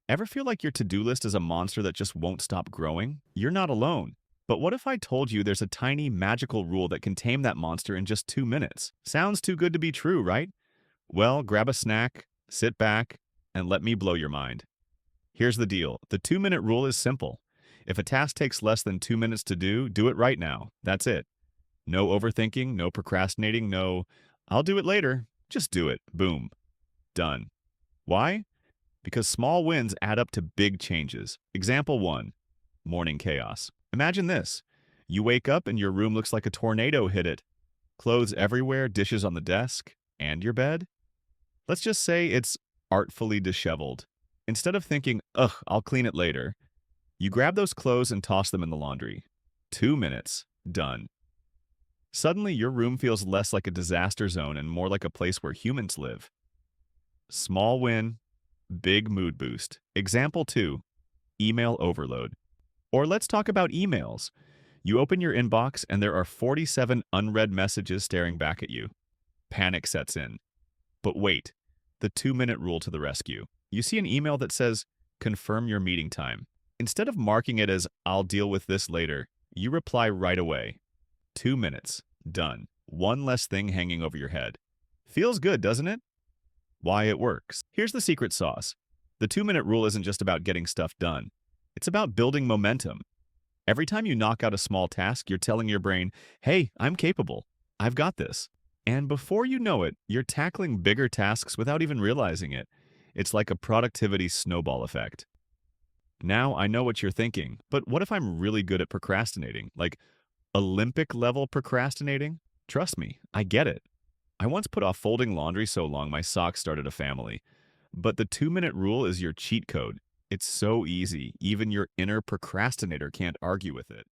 Ever feel like your to-do list is a monster that just won't stop growing? You're not alone. But what if I told you there's a tiny magical rule that can tame that monster in just 2 minutes? Sounds too good to be true, right? Well, grab a snack, sit back, and let me blow your mind. Here's the deal. The 2-minute rule is simple. If a task takes less than 2 minutes to do it right now. That's it. No overthinking, no procrastinating, no, I'll do it later. Just do it. Boom. Done. Why? Because small wins add up to big changes. Example 1. Morning chaos. Imagine this. You wake up and your room looks like a tornado hit it. Clothes everywhere, dishes on the desk, and your bed. Let's just say it's artfully disheveled. Instead of thinking, ugh, I'll clean it later, you grab those clothes and toss them in the laundry. 2 minutes. Done. Suddenly, your room feels less like a disaster zone and more like a place where humans live. Small win, big mood boost. Example 2. Email overload. Or let's talk about emails. You open your inbox and there are 47 unread messages staring back at you. Panic sets in. But wait, the 2-minute rule to the rescue. You see an email that says, confirm your meeting time. Instead of marking it as, I'll deal with this later, you reply right away. 2 minutes. Done. One less thing hanging over your head. Feels good, doesn't it? Why it works. Here's the secret sauce. The 2-minute rule isn't just about getting stuff done. It's about building momentum. Every time you knock out a small task, you're telling your brain, hey, I'm capable. I've got this. And before you know it, you're tackling bigger tasks without even realizing it. It's like a productivity snowball effect. Now I know what you're thinking, but what if I'm really good at procrastinating? Like Olympic level procrastinating? Trust me, I get it. I once put off folding laundry so long my socks started a family. But the 2-minute rule is your cheat code. It's so easy, even your inner procrastinator can't argue with it.